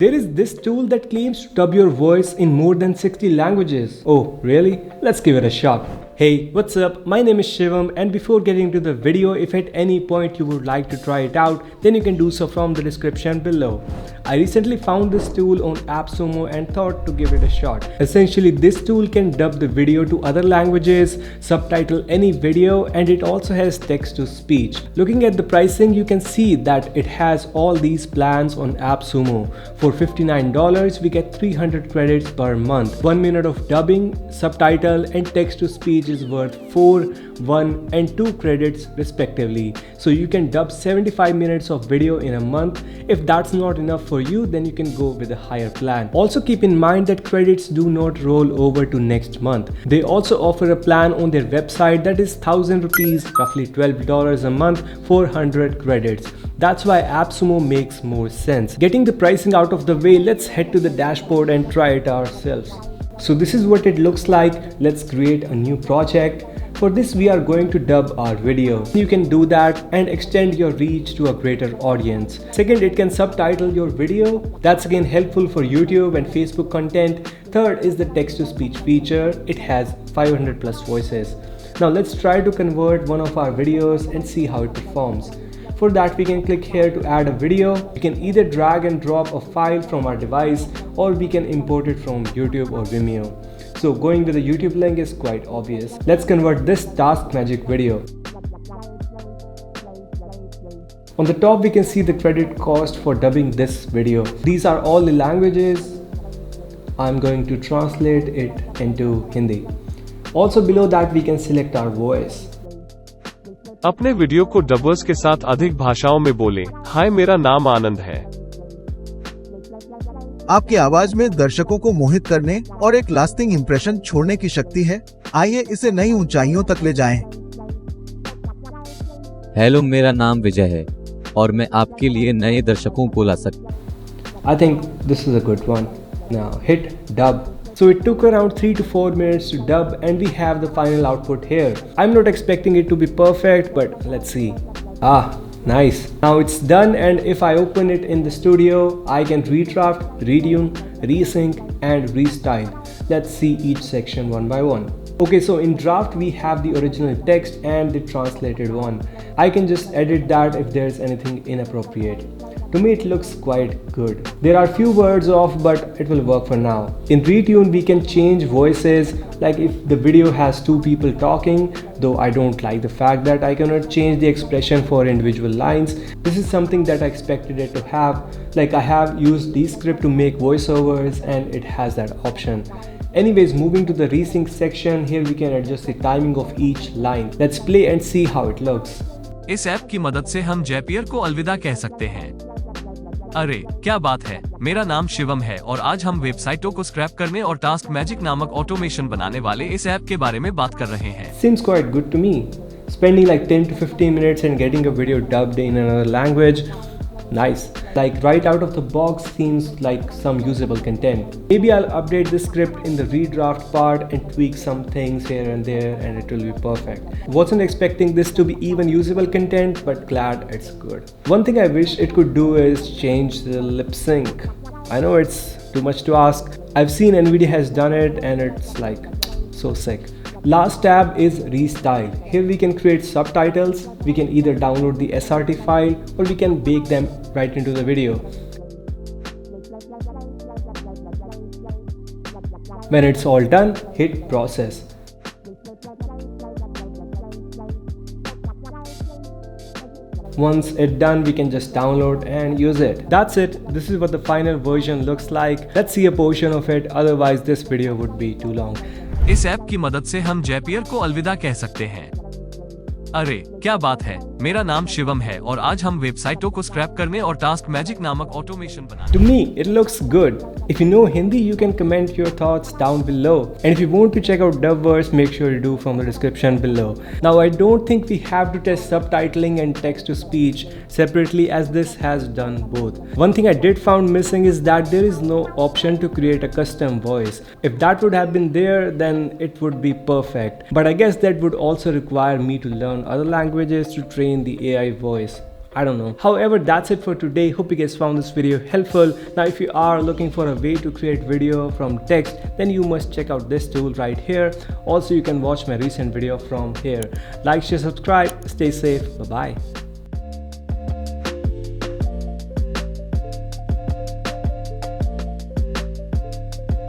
There is this tool that claims to dub your voice in more than 60 languages. Oh, really? Let's give it a shot. Hey, what's up? My name is Shivam, and before getting into the video, if at any point you would like to try it out, then you can do so from the description below. I recently found this tool on Appsumo and thought to give it a shot. Essentially, this tool can dub the video to other languages, subtitle any video, and it also has text to speech. Looking at the pricing, you can see that it has all these plans on Appsumo. For $59, we get 300 credits per month. 1 minute of dubbing, subtitle, and text to speech is worth 4, 1, and 2 credits respectively. So you can dub 75 minutes of video in a month. If that's not enough for you, then you can go with a higher plan. Also keep in mind that credits do not roll over to next month. They also offer a plan on their website that is 1000 rupees, roughly $12 a month, 400 credits. That's why Appsumo makes more sense. Getting the pricing out of the way, let's head to the dashboard and try it ourselves. So this is what it looks like. Let's create a new project. For this, we are going to dub our video. You can do that and extend your reach to a greater audience. Second, it can subtitle your video. That's again helpful for YouTube and Facebook content. Third is the text-to-speech feature. It has 500 plus voices. Now let's try to convert one of our videos and see how it performs. For that, we can click here to add a video. We can either drag and drop a file from our device, or we can import it from YouTube or Vimeo. So going with the YouTube link is quite obvious. Let's convert this Task Magic video. On the top, we can see the credit cost for dubbing this video. These are all the languages. I'm going to translate it into Hindi. Also below that, we can select our voice. अपने video को dubbers के साथ अधिक भाषाओं में बोलें। हाय, मेरा नाम आनंद है। आपकी आवाज में दर्शकों को मोहित करने और एक लास्टिंग इंप्रेशन छोड़ने की शक्ति है। आइए इसे नई ऊंचाइयों तक ले जाएं। हेलो, मेरा नाम विजय है और मैं आपके लिए नए दर्शकों को ला सकता। I think this is a good one. Now hit dub. So it took around 3 to 4 minutes to dub, and we have the final output here. I'm not expecting it to be perfect, but let's see. Nice. Now it's done, and if I open it in the studio, I can redraft, retune, resync, and restyle. Let's see each section one by one. Okay, so in draft we have the original text and the translated one. I can just edit that if there's anything inappropriate. To me it looks quite good. There are few words off, but it will work for now. In retune we can change voices, like if the video has 2 people talking, though I don't like the fact that I cannot change the expression for individual lines. This is something that I expected it to have. Like I have used Descript to make voiceovers and it has that option. Anyways, moving to the resync section, here we can adjust the timing of each line. Let's play and see how it looks. इस app की मदद से हम जयपियर को अलविदा कह सकते हैं। अरे क्या बात है, मेरा नाम शिवम है और आज हम वेबसाइटों को स्क्रैप करने और टास्क मैजिक नामक ऑटोमेशन बनाने वाले इस ऐप के बारे में बात कर रहे हैं। Seems quite good to me. Spending like 10 to 15 minutes and getting a video dubbed in another language. Nice. Like right out of the box seems like some usable content. Maybe I'll update the script in the redraft part and tweak some things here and there, and it will be perfect. Wasn't expecting this to be even usable content, but glad it's good. One thing I wish it could do is change the lip sync. I know it's too much to ask. I've seen Nvidia has done it and it's like so sick. Last tab is restyle. Here we can create subtitles. We can either download the SRT file or we can bake them right into the video. When it's all done, hit process. Once it's done, we can just download and use it. That's it. This is what the final version looks like. Let's see a portion of it, otherwise this video would be too long. इस app की मदद से हम जयपियर को अलविदा कह सकते हैं। अरे क्या बात है, मेरा नाम शिवम है और आज हम वेबसाइटों को स्क्रैप करने और टास्क मैजिक नामक ऑटोमेशन बनाने। To me, it looks good. If you know Hindi, you can comment your thoughts down below. And if you want to check out Dubverse, make sure you do from the description below. Now, I don't think we have to test subtitling and text-to-speech separately, as this has done both. One thing I did found missing is that there is no option to create a custom voice. If that would have been there, then it would be perfect. But I guess that would also require me to learn other languages to train the AI voice. I don't know. However, that's it for today. Hope you guys found this video helpful. Now if you are looking for a way to create video from text, then you must check out this tool right here. Also, you can watch my recent video from here. Like, share, subscribe. Stay safe. Bye bye.